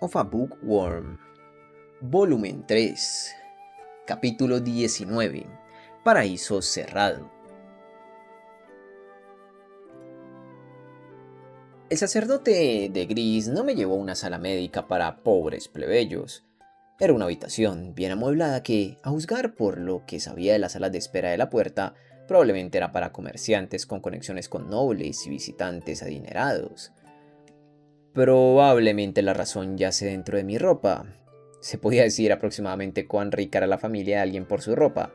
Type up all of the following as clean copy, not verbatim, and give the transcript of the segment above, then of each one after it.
of a Bookworm, Volumen 3, Capítulo 19, Paraíso Cerrado. El sacerdote de gris no me llevó a una sala médica para pobres plebeyos. Era una habitación bien amueblada que, a juzgar por lo que sabía de las salas de espera de la puerta, probablemente era para comerciantes con conexiones con nobles y visitantes adinerados. Probablemente la razón yace dentro de mi ropa. Se podía decir aproximadamente cuán rica era la familia de alguien por su ropa,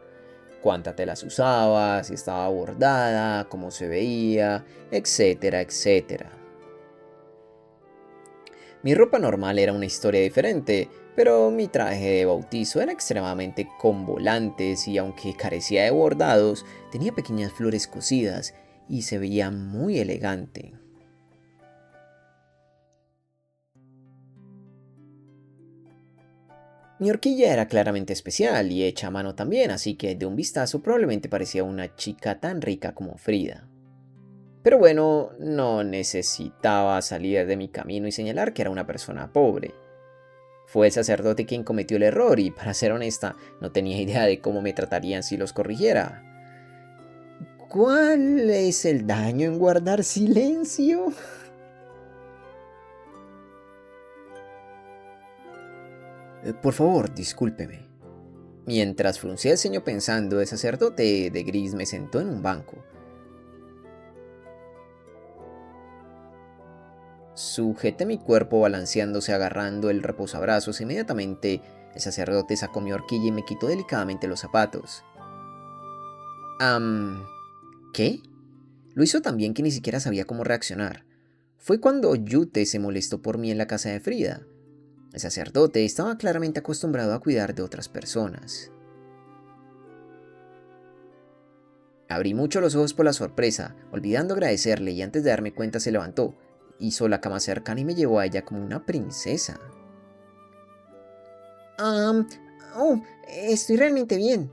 cuánta tela se usaba, si estaba bordada, cómo se veía, etcétera, etcétera. Mi ropa normal era una historia diferente, pero mi traje de bautizo era extremadamente con volantes y aunque carecía de bordados, tenía pequeñas flores cosidas y se veía muy elegante. Mi horquilla era claramente especial y hecha a mano también, así que de un vistazo probablemente parecía una chica tan rica como Frida. Pero bueno, no necesitaba salir de mi camino y señalar que era una persona pobre. Fue el sacerdote quien cometió el error y, para ser honesta, no tenía idea de cómo me tratarían si los corrigiera. ¿Cuál es el daño en guardar silencio? Por favor, discúlpeme. Mientras fruncía el ceño pensando, el sacerdote de gris me sentó en un banco. Sujeté mi cuerpo balanceándose agarrando el reposabrazos. Inmediatamente el sacerdote sacó mi horquilla y me quitó delicadamente los zapatos. ¿Qué? Lo hizo tan bien que ni siquiera sabía cómo reaccionar. Fue cuando Yute se molestó por mí en la casa de Frida. El sacerdote estaba claramente acostumbrado a cuidar de otras personas. Abrí mucho los ojos por la sorpresa, olvidando agradecerle, y antes de darme cuenta se levantó, hizo la cama cercana y me llevó a ella como una princesa. Estoy realmente bien.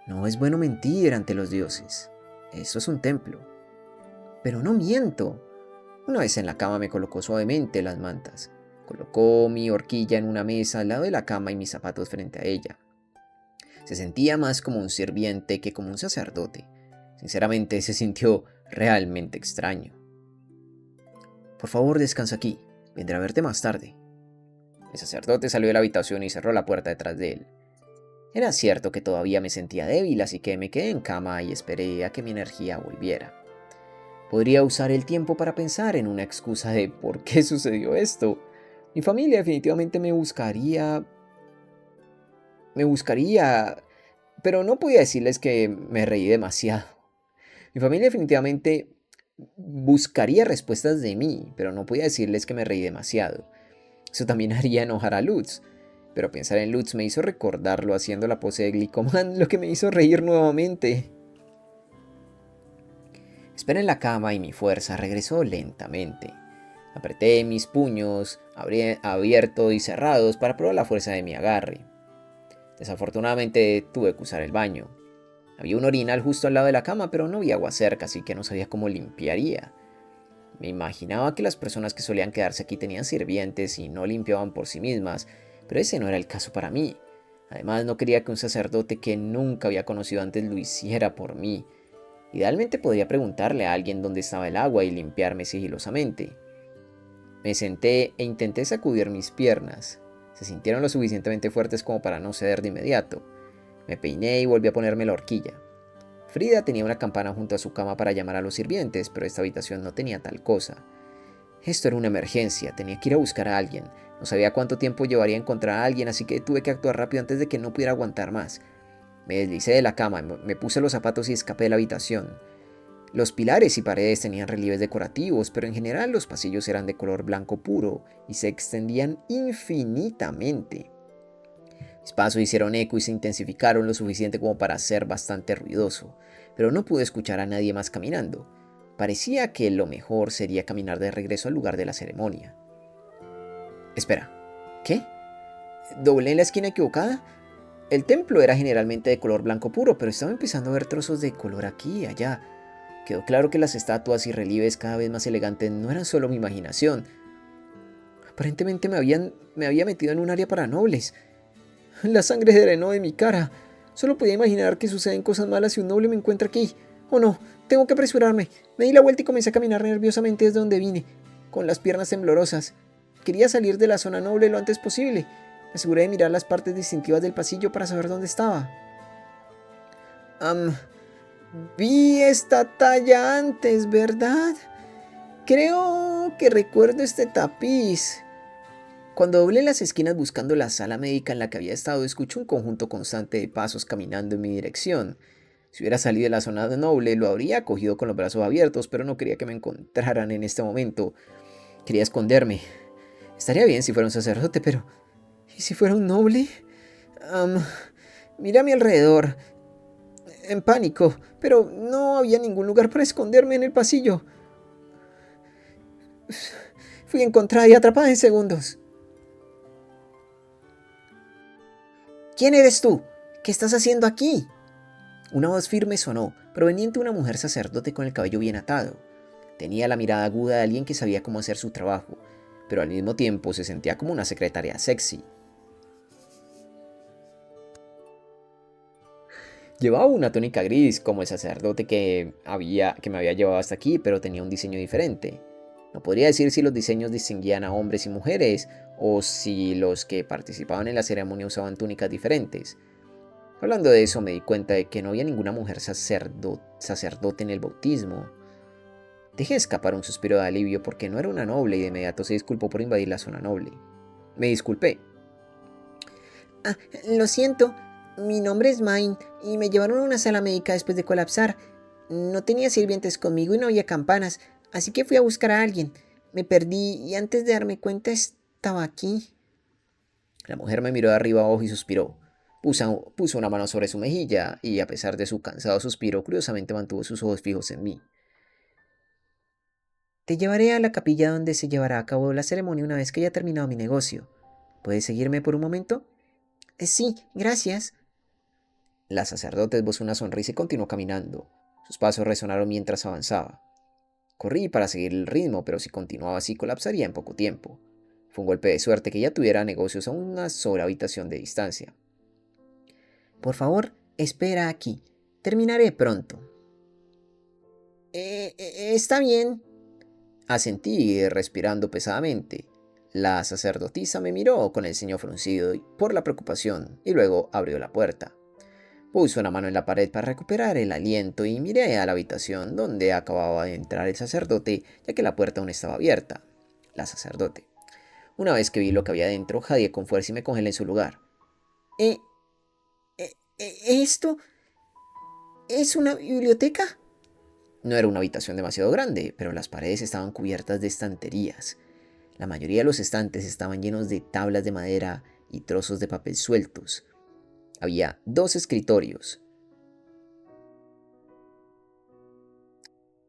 No es bueno mentir ante los dioses. Eso es un templo. Pero no miento. Una vez en la cama me colocó suavemente las mantas. Colocó mi horquilla en una mesa al lado de la cama y mis zapatos frente a ella. Se sentía más como un sirviente que como un sacerdote. Sinceramente, se sintió realmente extraño. Por favor, descansa aquí. Vendré a verte más tarde. El sacerdote salió de la habitación y cerró la puerta detrás de él. Era cierto que todavía me sentía débil, así que me quedé en cama y esperé a que mi energía volviera. Podría usar el tiempo para pensar en una excusa de por qué sucedió esto. Mi familia definitivamente me buscaría, pero no podía decirles que me reí demasiado. Mi familia definitivamente buscaría respuestas de mí, pero no podía decirles que me reí demasiado. Eso también haría enojar a Lutz. Pero pensar en Lutz me hizo recordarlo haciendo la pose de Glicoman, lo que me hizo reír nuevamente. Esperé en la cama y mi fuerza regresó lentamente. Apreté mis puños, abiertos y cerrados para probar la fuerza de mi agarre. Desafortunadamente tuve que usar el baño. Había un orinal justo al lado de la cama, pero no había agua cerca, así que no sabía cómo limpiaría. Me imaginaba que las personas que solían quedarse aquí tenían sirvientes y no limpiaban por sí mismas, pero ese no era el caso para mí. Además, no quería que un sacerdote que nunca había conocido antes lo hiciera por mí. Idealmente podría preguntarle a alguien dónde estaba el agua y limpiarme sigilosamente. Me senté e intenté sacudir mis piernas. Se sintieron lo suficientemente fuertes como para no ceder de inmediato. Me peiné y volví a ponerme la horquilla. Frida tenía una campana junto a su cama para llamar a los sirvientes, pero esta habitación no tenía tal cosa. Esto era una emergencia, tenía que ir a buscar a alguien. No sabía cuánto tiempo llevaría a encontrar a alguien, así que tuve que actuar rápido antes de que no pudiera aguantar más. Me deslicé de la cama, me puse los zapatos y escapé de la habitación. Los pilares y paredes tenían relieves decorativos, pero en general los pasillos eran de color blanco puro y se extendían infinitamente. Mis pasos hicieron eco y se intensificaron lo suficiente como para ser bastante ruidoso, pero no pude escuchar a nadie más caminando. Parecía que lo mejor sería caminar de regreso al lugar de la ceremonia. Espera, ¿qué? ¿Doblé en la esquina equivocada? El templo era generalmente de color blanco puro, pero estaba empezando a ver trozos de color aquí y allá. Quedó claro que las estatuas y relieves cada vez más elegantes no eran solo mi imaginación. Aparentemente me había metido en un área para nobles. La sangre drenó de mi cara. Solo podía imaginar que suceden cosas malas si un noble me encuentra aquí. Oh no, tengo que apresurarme. Me di la vuelta y comencé a caminar nerviosamente desde donde vine, con las piernas temblorosas. Quería salir de la zona noble lo antes posible. Me aseguré de mirar las partes distintivas del pasillo para saber dónde estaba. Vi esta talla antes, ¿verdad? Creo que recuerdo este tapiz. Cuando doblé las esquinas buscando la sala médica en la que había estado, escuché un conjunto constante de pasos caminando en mi dirección. Si hubiera salido de la zona noble, lo habría cogido con los brazos abiertos, pero no quería que me encontraran en este momento. Quería esconderme. Estaría bien si fuera un sacerdote, pero ¿y si fuera un noble? Miré a mi alrededor, en pánico, pero no había ningún lugar para esconderme en el pasillo. Fui encontrada y atrapada en segundos. ¿Quién eres tú? ¿Qué estás haciendo aquí? Una voz firme sonó, proveniente de una mujer sacerdote con el cabello bien atado. Tenía la mirada aguda de alguien que sabía cómo hacer su trabajo, pero al mismo tiempo se sentía como una secretaria sexy. Llevaba una túnica gris como el sacerdote que me había llevado hasta aquí, pero tenía un diseño diferente. No podría decir si los diseños distinguían a hombres y mujeres, o si los que participaban en la ceremonia usaban túnicas diferentes. Hablando de eso, me di cuenta de que no había ninguna mujer sacerdote en el bautismo. Dejé escapar un suspiro de alivio porque no era una noble y de inmediato se disculpó por invadir la zona noble. Me disculpé. Lo siento, mi nombre es Mine y me llevaron a una sala médica después de colapsar. No tenía sirvientes conmigo y no había campanas, así que fui a buscar a alguien. Me perdí y antes de darme cuenta estaba aquí. La mujer me miró de arriba abajo y suspiró. Puso una mano sobre su mejilla y, a pesar de su cansado suspiro, curiosamente mantuvo sus ojos fijos en mí. Te llevaré a la capilla donde se llevará a cabo la ceremonia una vez que haya terminado mi negocio. ¿Puedes seguirme por un momento? Sí, gracias. La sacerdote esbozó una sonrisa y continuó caminando. Sus pasos resonaron mientras avanzaba. Corrí para seguir el ritmo, pero si continuaba así colapsaría en poco tiempo. Fue un golpe de suerte que ella tuviera negocios a una sola habitación de distancia. Por favor, espera aquí. Terminaré pronto. Está bien. Asentí, respirando pesadamente. La sacerdotisa me miró con el ceño fruncido por la preocupación y luego abrió la puerta. Puso una mano en la pared para recuperar el aliento y miré a la habitación donde acababa de entrar el sacerdote, ya que la puerta aún estaba abierta. La sacerdote. Una vez que vi lo que había dentro, jadeé con fuerza y me congelé en su lugar. ¿Esto es una biblioteca? No era una habitación demasiado grande, pero las paredes estaban cubiertas de estanterías. La mayoría de los estantes estaban llenos de tablas de madera y trozos de papel sueltos. Había 2 escritorios.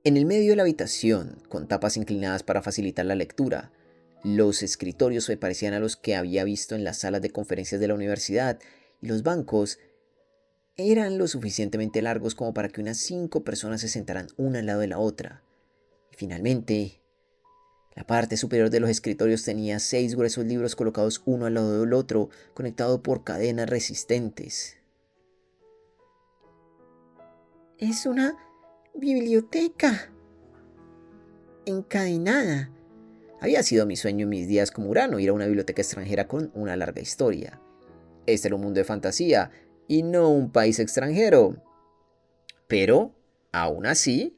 En el medio de la habitación, con tapas inclinadas para facilitar la lectura, los escritorios se parecían a los que había visto en las salas de conferencias de la universidad, y los bancos eran lo suficientemente largos como para que unas 5 personas se sentaran una al lado de la otra. Y finalmente, la parte superior de los escritorios tenía 6 gruesos libros colocados uno al lado del otro, conectados por cadenas resistentes. Es una biblioteca encadenada. Había sido mi sueño en mis días como Urano ir a una biblioteca extranjera con una larga historia. Este era un mundo de fantasía y no un país extranjero. Pero, aún así,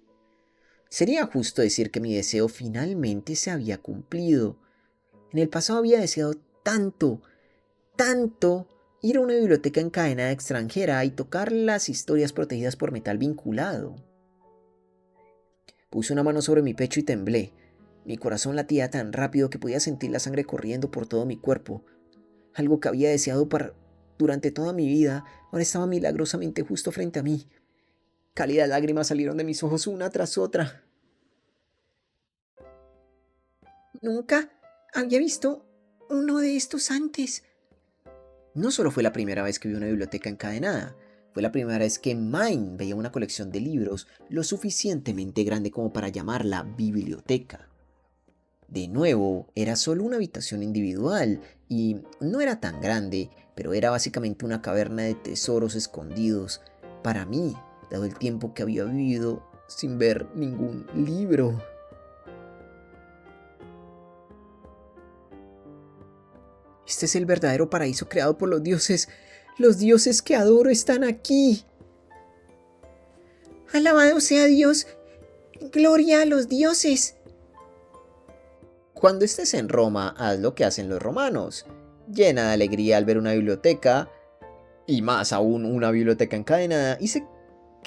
sería justo decir que mi deseo finalmente se había cumplido. En el pasado había deseado tanto ir a una biblioteca encadenada extranjera y tocar las historias protegidas por metal vinculado. Puse una mano sobre mi pecho y temblé. Mi corazón latía tan rápido que podía sentir la sangre corriendo por todo mi cuerpo. Algo que había deseado durante toda mi vida ahora estaba milagrosamente justo frente a mí. Cálidas lágrimas salieron de mis ojos una tras otra. Nunca había visto uno de estos antes. No solo fue la primera vez que vi una biblioteca encadenada, fue la primera vez que Mine veía una colección de libros lo suficientemente grande como para llamarla biblioteca. De nuevo, era solo una habitación individual y no era tan grande, pero era básicamente una caverna de tesoros escondidos para mí, dado el tiempo que había vivido sin ver ningún libro. Este es el verdadero paraíso creado por los dioses. Los dioses que adoro están aquí. Alabado sea Dios. Gloria a los dioses. Cuando estés en Roma, haz lo que hacen los romanos. Llena de alegría al ver una biblioteca, y más aún una biblioteca encadenada. Hice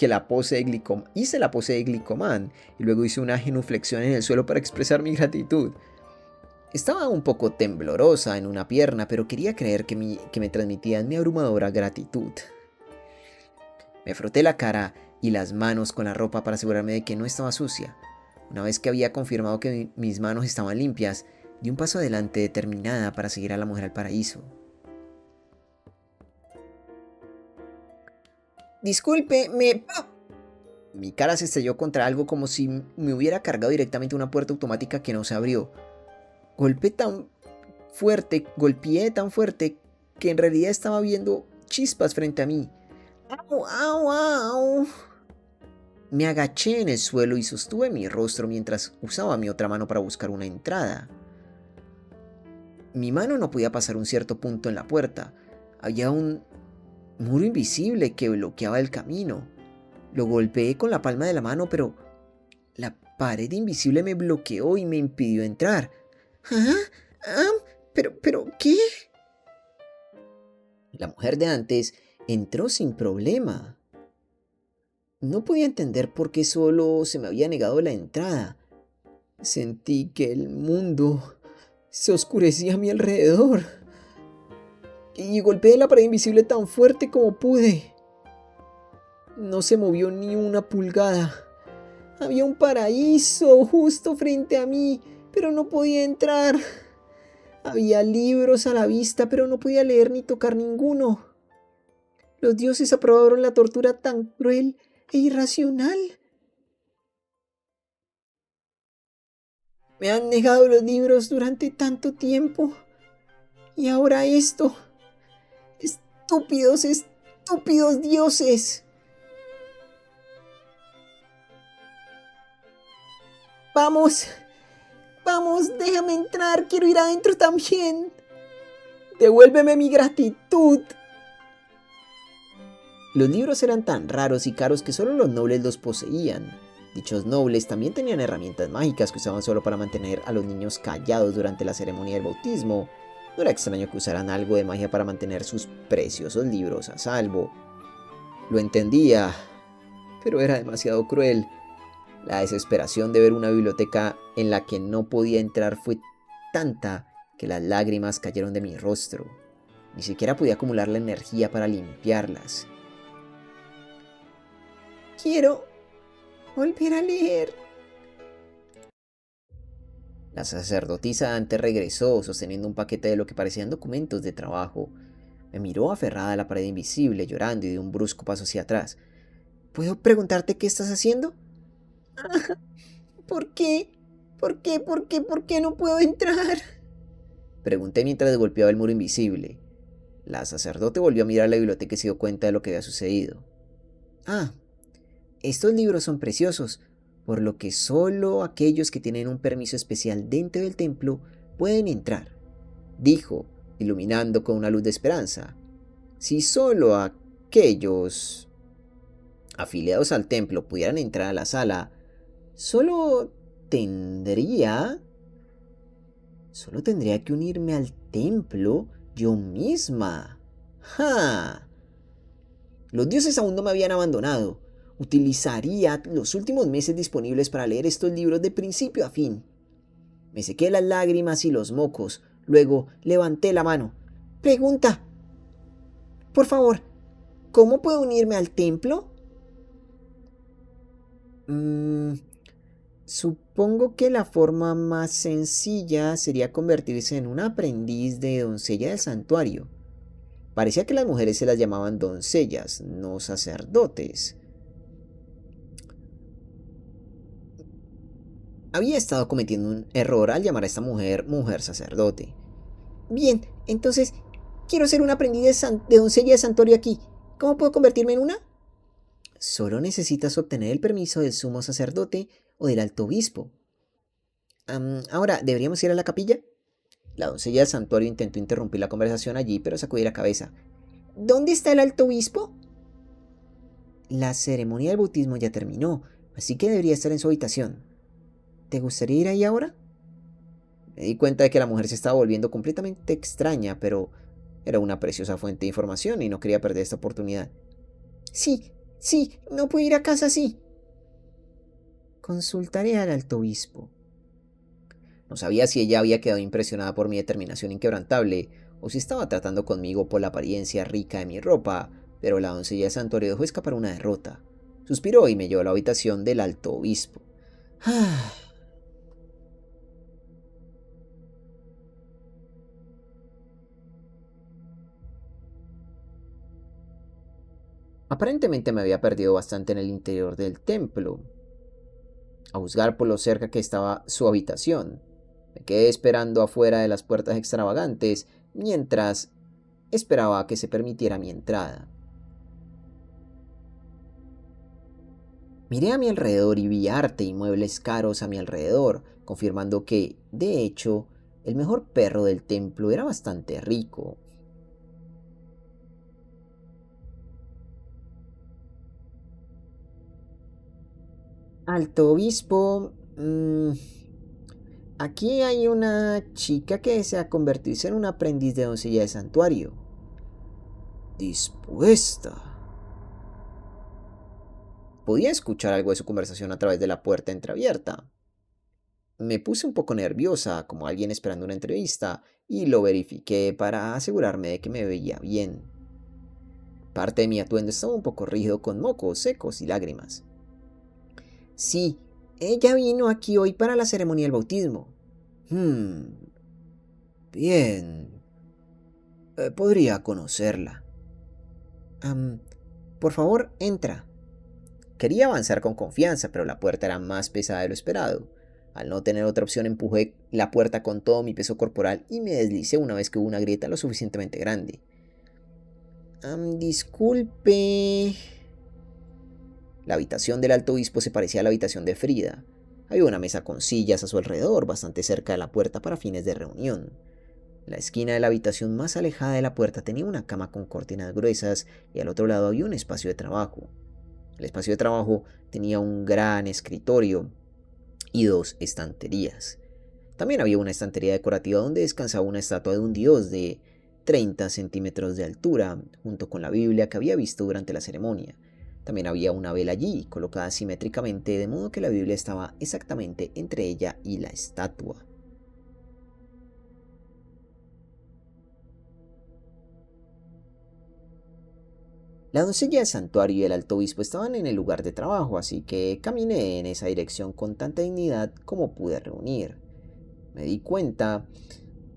la pose de Glicomán, y luego hice una genuflexión en el suelo para expresar mi gratitud. Estaba un poco temblorosa en una pierna, pero quería creer que me transmitían mi abrumadora gratitud. Me froté la cara y las manos con la ropa para asegurarme de que no estaba sucia. Una vez que había confirmado que mis manos estaban limpias, di un paso adelante determinada para seguir a la mujer al paraíso. Disculpe, Mi cara se estrelló contra algo como si me hubiera cargado directamente una puerta automática que no se abrió. Golpeé tan fuerte que en realidad estaba viendo chispas frente a mí. ¡Au, au, au! Me agaché en el suelo y sostuve mi rostro mientras usaba mi otra mano para buscar una entrada. Mi mano no podía pasar un cierto punto en la puerta. Había un muro invisible que bloqueaba el camino. Lo golpeé con la palma de la mano, pero la pared invisible me bloqueó y me impidió entrar. ¿Ah? ¿Pero qué? La mujer de antes entró sin problema. No podía entender por qué solo se me había negado la entrada. Sentí que el mundo se oscurecía a mi alrededor. Y golpeé la pared invisible tan fuerte como pude. No se movió ni una pulgada. Había un paraíso justo frente a mí, pero no podía entrar. Había libros a la vista, pero no podía leer ni tocar ninguno. Los dioses aprobaron la tortura tan cruel e irracional. Me han negado los libros durante tanto tiempo. Y ahora esto. Estúpidos, estúpidos dioses. Vamos, déjame entrar, quiero ir adentro también. Devuélveme mi gratitud. Los libros eran tan raros y caros que solo los nobles los poseían. Dichos nobles también tenían herramientas mágicas que usaban solo para mantener a los niños callados durante la ceremonia del bautismo. No era extraño que usaran algo de magia para mantener sus preciosos libros a salvo. Lo entendía, pero era demasiado cruel. La desesperación de ver una biblioteca en la que no podía entrar fue tanta que las lágrimas cayeron de mi rostro. Ni siquiera podía acumular la energía para limpiarlas. Quiero volver a leer. La sacerdotisa antes regresó sosteniendo un paquete de lo que parecían documentos de trabajo. Me miró aferrada a la pared invisible, llorando y dio un brusco paso hacia atrás. ¿Puedo preguntarte qué estás haciendo? ¿Por qué? ¿Por qué no puedo entrar? Pregunté mientras golpeaba el muro invisible. La sacerdote volvió a mirar la biblioteca y se dio cuenta de lo que había sucedido. Estos libros son preciosos, por lo que solo aquellos que tienen un permiso especial dentro del templo pueden entrar, dijo, iluminando con una luz de esperanza. Si solo aquellos afiliados al templo pudieran entrar a la sala, solo tendría que unirme al templo yo misma. ¡Ja! Los dioses aún no me habían abandonado. Utilizaría los últimos meses disponibles para leer estos libros de principio a fin. Me sequé las lágrimas y los mocos. Luego levanté la mano. Pregunta. Por favor, ¿cómo puedo unirme al templo? Supongo que la forma más sencilla sería convertirse en un aprendiz de doncella del santuario. Parecía que las mujeres se las llamaban doncellas, no sacerdotes. Había estado cometiendo un error al llamar a esta mujer mujer sacerdote. Bien, entonces quiero ser un aprendiz de doncella de santuario aquí. ¿Cómo puedo convertirme en una? Solo necesitas obtener el permiso del sumo sacerdote o del alto obispo. Ahora, ¿deberíamos ir a la capilla? La doncella del santuario intentó interrumpir la conversación allí, pero sacudí la cabeza. ¿Dónde está el alto obispo? La ceremonia del bautismo ya terminó, así que debería estar en su habitación. ¿Te gustaría ir ahí ahora? Me di cuenta de que la mujer se estaba volviendo completamente extraña, pero era una preciosa fuente de información y no quería perder esta oportunidad. Sí, sí, no puedo ir a casa así. Consultaré al alto obispo. No sabía si ella había quedado impresionada por mi determinación inquebrantable o si estaba tratando conmigo por la apariencia rica de mi ropa, pero la doncella de santuario dejó escapar una derrota. Suspiró y me llevó a la habitación del alto obispo. Aparentemente me había perdido bastante en el interior del templo, a juzgar por lo cerca que estaba su habitación. Me quedé esperando afuera de las puertas extravagantes mientras esperaba a que se permitiera mi entrada. Miré a mi alrededor y vi arte y muebles caros a mi alrededor, confirmando que, de hecho, el mejor perro del templo era bastante rico. Alto obispo, aquí hay una chica que desea convertirse en un aprendiz de doncella de santuario. Dispuesta. Podía escuchar algo de su conversación a través de la puerta entreabierta. Me puse un poco nerviosa, como alguien esperando una entrevista, y lo verifiqué para asegurarme de que me veía bien. Parte de mi atuendo estaba un poco rígido con mocos secos y lágrimas. Sí, ella vino aquí hoy para la ceremonia del bautismo. Bien. Podría conocerla. Por favor, entra. Quería avanzar con confianza, pero la puerta era más pesada de lo esperado. Al no tener otra opción, empujé la puerta con todo mi peso corporal y me deslicé una vez que hubo una grieta lo suficientemente grande. Disculpe. La habitación del alto obispo se parecía a la habitación de Frida. Había una mesa con sillas a su alrededor, bastante cerca de la puerta para fines de reunión. La esquina de la habitación más alejada de la puerta tenía una cama con cortinas gruesas y al otro lado había un espacio de trabajo. El espacio de trabajo tenía un gran escritorio y dos estanterías. También había una estantería decorativa donde descansaba una estatua de un dios de 30 centímetros de altura, junto con la Biblia que había visto durante la ceremonia. También había una vela allí, colocada simétricamente, de modo que la Biblia estaba exactamente entre ella y la estatua. La doncella del santuario y el alto obispo estaban en el lugar de trabajo, así que caminé en esa dirección con tanta dignidad como pude reunir. Me di cuenta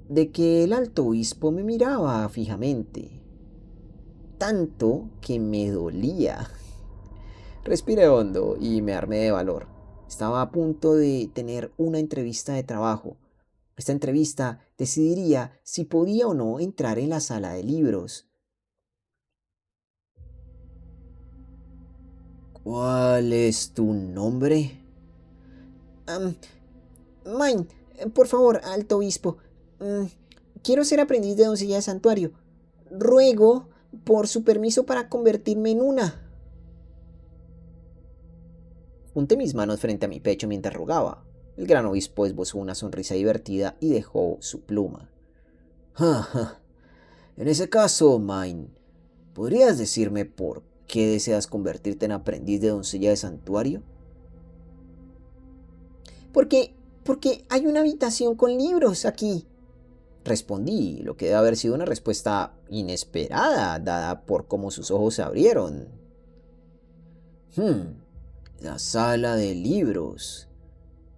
de que el alto obispo me miraba fijamente, tanto que me dolía. Respiré hondo y me armé de valor. Estaba a punto de tener una entrevista de trabajo. Esta entrevista decidiría si podía o no entrar en la sala de libros. ¿Cuál es tu nombre? Mine, por favor, alto obispo. Quiero ser aprendiz de doncella de santuario. Ruego por su permiso para convertirme en una. Junté mis manos frente a mi pecho mientras rogaba. El gran obispo esbozó una sonrisa divertida y dejó su pluma. Ja, ja. En ese caso, Mine, ¿podrías decirme por qué deseas convertirte en aprendiz de doncella de santuario? Porque hay una habitación con libros aquí. Respondí, lo que debe haber sido una respuesta inesperada, dada por cómo sus ojos se abrieron. La sala de libros.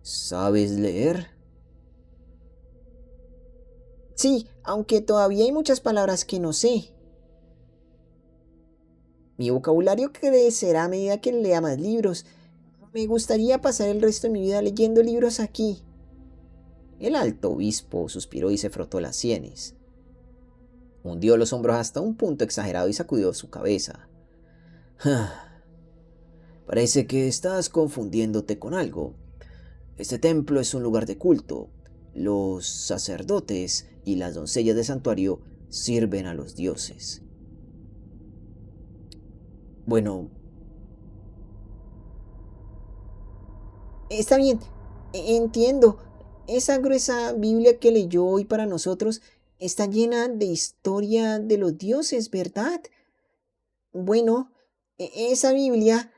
¿Sabes leer? Sí, aunque todavía hay muchas palabras que no sé. Mi vocabulario crecerá a medida que lea más libros. Me gustaría pasar el resto de mi vida leyendo libros aquí. El alto obispo suspiró y se frotó las sienes. Hundió los hombros hasta un punto exagerado y sacudió su cabeza. Parece que estás confundiéndote con algo. Este templo es un lugar de culto. Los sacerdotes y las doncellas del santuario sirven a los dioses. Bueno, Está bien, entiendo. Esa gruesa Biblia que leyó hoy para nosotros está llena de historia de los dioses, ¿verdad? Bueno, esa Biblia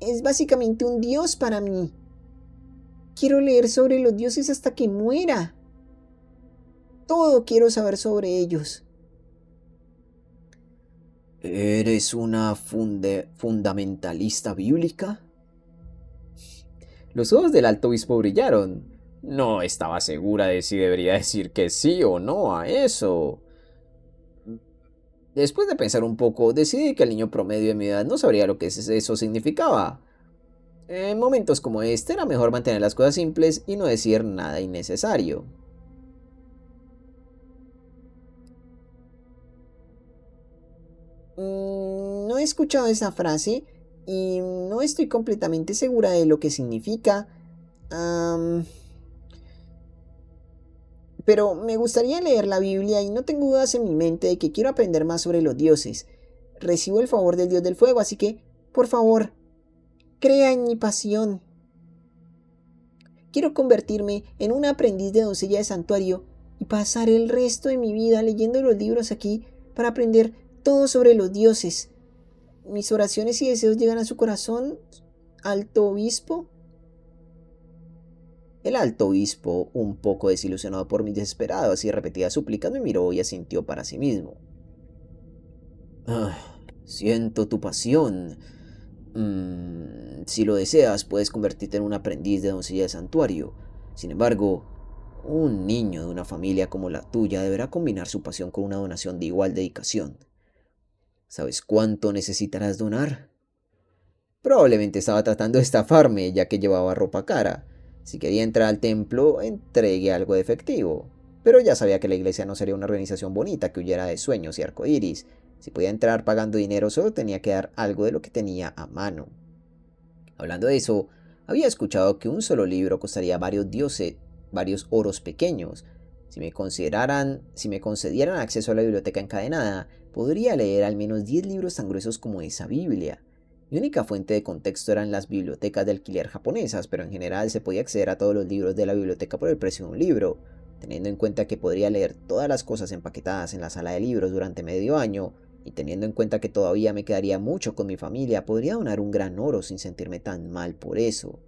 es básicamente un dios para mí. Quiero leer sobre los dioses hasta que muera. Todo quiero saber sobre ellos. ¿eres una fundamentalista bíblica? Los ojos del alto obispo brillaron. No estaba segura de si debería decir que sí o no a eso. Después de pensar un poco, decidí que el niño promedio de mi edad no sabría lo que eso significaba. En momentos como este era mejor mantener las cosas simples y no decir nada innecesario. No he escuchado esa frase y no estoy completamente segura de lo que significa. Pero me gustaría leer la Biblia y no tengo dudas en mi mente de que quiero aprender más sobre los dioses. Recibo el favor del Dios del fuego, así que, por favor, crea en mi pasión. Quiero convertirme en un aprendiz de doncella de santuario y pasar el resto de mi vida leyendo los libros aquí para aprender todo sobre los dioses. Mis oraciones y deseos llegan a su corazón, alto obispo. El alto obispo, un poco desilusionado por mis desesperadas y repetidas súplicas, me miró y asintió para sí mismo. Siento tu pasión. Si lo deseas, puedes convertirte en un aprendiz de doncella de santuario. Sin embargo, un niño de una familia como la tuya deberá combinar su pasión con una donación de igual dedicación. ¿Sabes cuánto necesitarás donar? Probablemente estaba tratando de estafarme, ya que llevaba ropa cara. Si quería entrar al templo, entregué algo de efectivo. Pero ya sabía que la iglesia no sería una organización bonita que huyera de sueños y arcoíris. Si podía entrar pagando dinero, solo tenía que dar algo de lo que tenía a mano. Hablando de eso, había escuchado que un solo libro costaría varios oros pequeños. Si me concedieran acceso a la biblioteca encadenada, podría leer al menos 10 libros tan gruesos como esa Biblia. Mi única fuente de contexto eran las bibliotecas de alquiler japonesas, pero en general se podía acceder a todos los libros de la biblioteca por el precio de un libro. Teniendo en cuenta que podría leer todas las cosas empaquetadas en la sala de libros durante medio año, y teniendo en cuenta que todavía me quedaría mucho con mi familia, podría donar un gran oro sin sentirme tan mal por eso.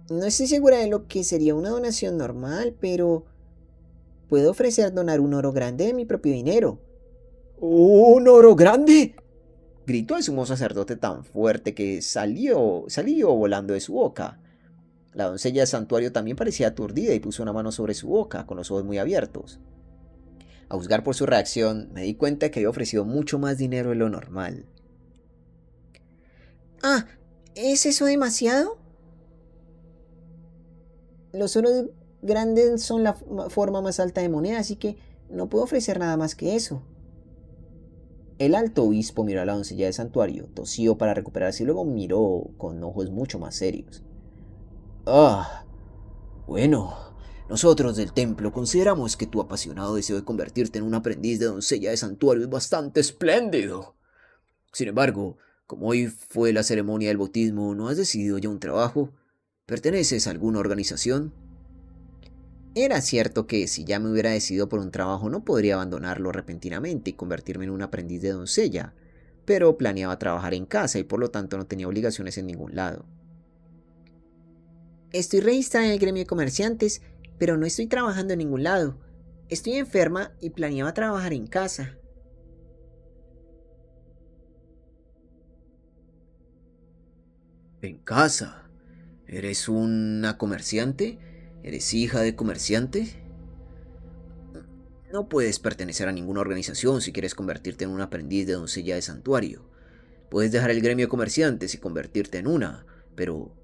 No estoy segura de lo que sería una donación normal, pero puedo ofrecer donar un oro grande de mi propio dinero. ¿Un oro grande? Gritó el sumo sacerdote tan fuerte que salió volando de su boca. La doncella del santuario también parecía aturdida y puso una mano sobre su boca, con los ojos muy abiertos. A juzgar por su reacción, me di cuenta de que había ofrecido mucho más dinero de lo normal. ¿Es eso demasiado? Los oros grandes son la forma más alta de moneda, así que no puedo ofrecer nada más que eso. El alto obispo miró a la doncella del santuario, tosió para recuperarse y luego miró con ojos mucho más serios. Bueno, nosotros del templo consideramos que tu apasionado deseo de convertirte en un aprendiz de doncella de santuario es bastante espléndido. Sin embargo, como hoy fue la ceremonia del bautismo, ¿no has decidido ya un trabajo? ¿Perteneces a alguna organización? Era cierto que si ya me hubiera decidido por un trabajo no podría abandonarlo repentinamente y convertirme en un aprendiz de doncella, pero planeaba trabajar en casa y por lo tanto no tenía obligaciones en ningún lado. Estoy registrada en el gremio de comerciantes, pero no estoy trabajando en ningún lado. Estoy enferma y planeaba trabajar en casa. ¿En casa? ¿Eres una comerciante? ¿Eres hija de comerciante? No puedes pertenecer a ninguna organización si quieres convertirte en un aprendiz de doncella de santuario. Puedes dejar el gremio de comerciantes y convertirte en una, pero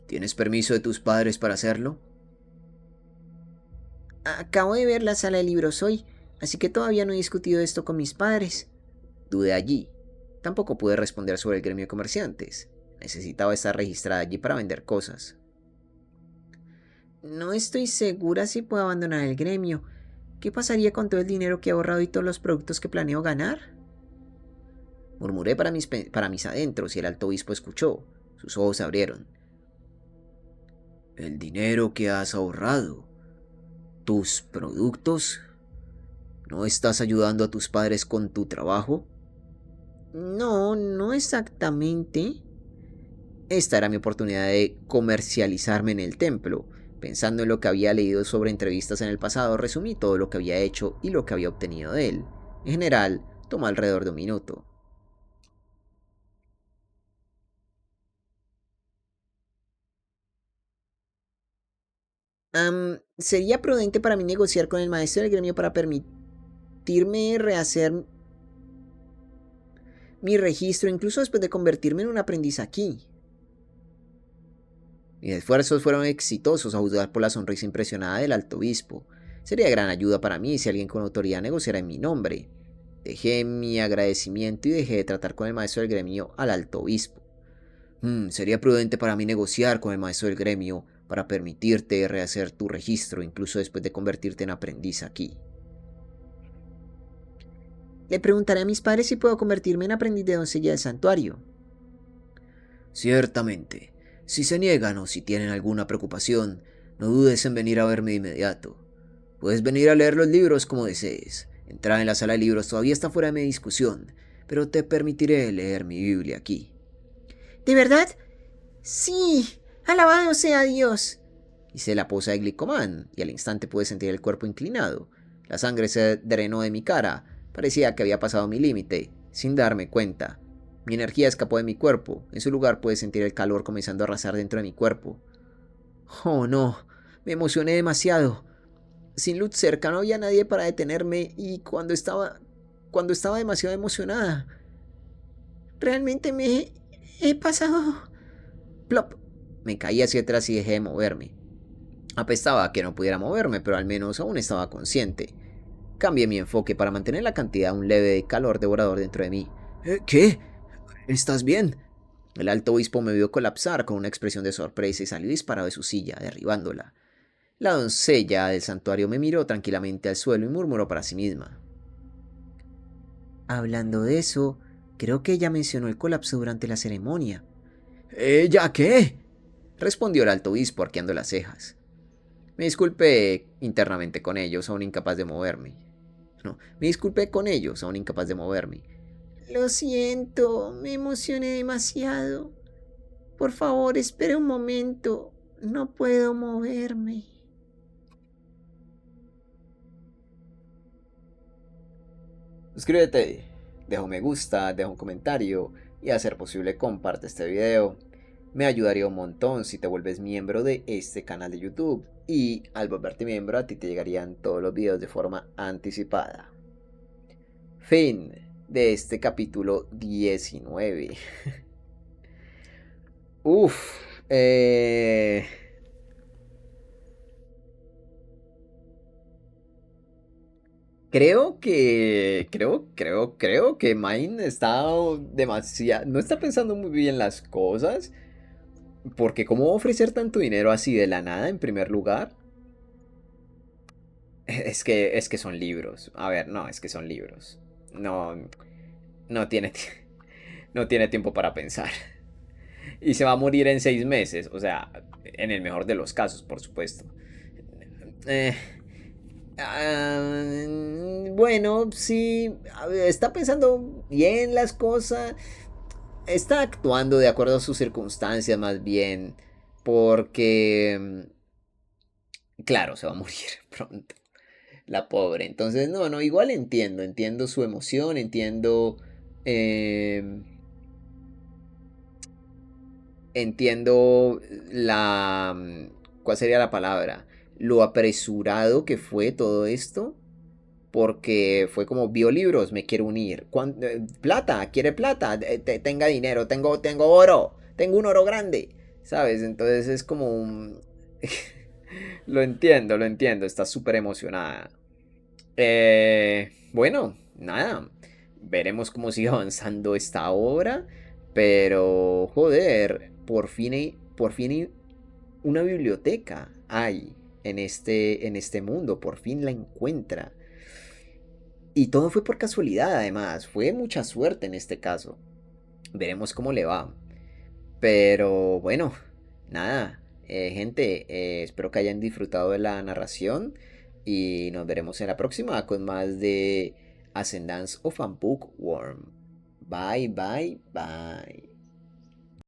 ¿tienes permiso de tus padres para hacerlo? Acabo de ver la sala de libros hoy, así que todavía no he discutido esto con mis padres. Dudé allí. Tampoco pude responder sobre el gremio de comerciantes. Necesitaba estar registrada allí para vender cosas. No estoy segura si puedo abandonar el gremio. ¿Qué pasaría con todo el dinero que he ahorrado y todos los productos que planeo ganar? Murmuré para mis adentros y el alto obispo escuchó. Sus ojos se abrieron. ¿El dinero que has ahorrado? ¿Tus productos? ¿No estás ayudando a tus padres con tu trabajo? No, no exactamente. Esta era mi oportunidad de comercializarme en el templo. Pensando en lo que había leído sobre entrevistas en el pasado, resumí todo lo que había hecho y lo que había obtenido de él. En general, tomó alrededor de un minuto. Sería prudente para mí negociar con el maestro del gremio para permitirme rehacer mi registro, incluso después de convertirme en un aprendiz aquí. Mis esfuerzos fueron exitosos a juzgar por la sonrisa impresionada del alto obispo. Sería de gran ayuda para mí si alguien con autoridad negociara en mi nombre. Dejé mi agradecimiento y dejé de tratar con el maestro del gremio al alto obispo. Sería prudente para mí negociar con el maestro del gremio para permitirte rehacer tu registro incluso después de convertirte en aprendiz aquí. Le preguntaré a mis padres si puedo convertirme en aprendiz de doncella del santuario. Ciertamente, si se niegan o si tienen alguna preocupación, no dudes en venir a verme de inmediato. Puedes venir a leer los libros como desees. Entrar en la sala de libros todavía está fuera de mi discusión, pero te permitiré leer mi Biblia aquí. ¿De verdad? Sí. Alabado sea Dios. Hice la posa de Glicomán y al instante pude sentir el cuerpo inclinado. La sangre se drenó de mi cara. Parecía que había pasado mi límite, sin darme cuenta. Mi energía escapó de mi cuerpo. En su lugar pude sentir el calor comenzando a arrasar dentro de mi cuerpo. Oh, no. Me emocioné demasiado. Sin luz cerca no había nadie para detenerme y cuando estaba demasiado emocionada. Realmente me he pasado. Plop. Me caí hacia atrás y dejé de moverme. Apestaba a que no pudiera moverme, pero al menos aún estaba consciente. Cambié mi enfoque para mantener la cantidad un leve de calor devorador dentro de mí. ¿Qué? ¿Estás bien? El alto obispo me vio colapsar con una expresión de sorpresa y salió disparado de su silla, derribándola. La doncella del santuario me miró tranquilamente al suelo y murmuró para sí misma. Hablando de eso, creo que ella mencionó el colapso durante la ceremonia. ¿Ella qué? Respondió el alto obispo arqueando las cejas. Me disculpé internamente con ellos, aún incapaz de moverme. No, me disculpé con ellos, aún incapaz de moverme. Lo siento, me emocioné demasiado. Por favor, espere un momento. No puedo moverme. Suscríbete, deja un me gusta, deja un comentario y a ser posible comparte este video. Me ayudaría un montón si te vuelves miembro de este canal de YouTube y al volverte miembro a ti te llegarían todos los videos de forma anticipada. Fin de este capítulo 19. Uf, creo que Mine está demasiado, no está pensando muy bien las cosas, porque cómo ofrecer tanto dinero así de la nada en primer lugar. Es que son libros. A ver, no, es que son libros. No, no tiene, no tiene tiempo para pensar. Y se va a morir en 6 meses, o sea, en el mejor de los casos, por supuesto. Eh, bueno, sí, está pensando bien las cosas, está actuando de acuerdo a sus circunstancias más bien, porque, claro, se va a morir pronto, la pobre. Entonces, no, igual entiendo su emoción, eh, entiendo ¿cuál sería la palabra? Lo apresurado que fue todo esto. porque fue como vio libros, me quiere unir. Plata, quiere plata, tenga dinero, tengo oro, tengo un oro grande, ¿sabes? Entonces es como un... lo entiendo, está súper emocionada. Bueno, nada, veremos cómo sigue avanzando esta obra, pero joder, por fin una biblioteca hay en este mundo, por fin la encuentra. Y todo fue por casualidad, además, fue mucha suerte en este caso. Veremos cómo le va. Pero bueno, nada, gente, espero que hayan disfrutado de la narración y nos veremos en la próxima con más de Ascendance of a Bookworm. Bye, bye, bye.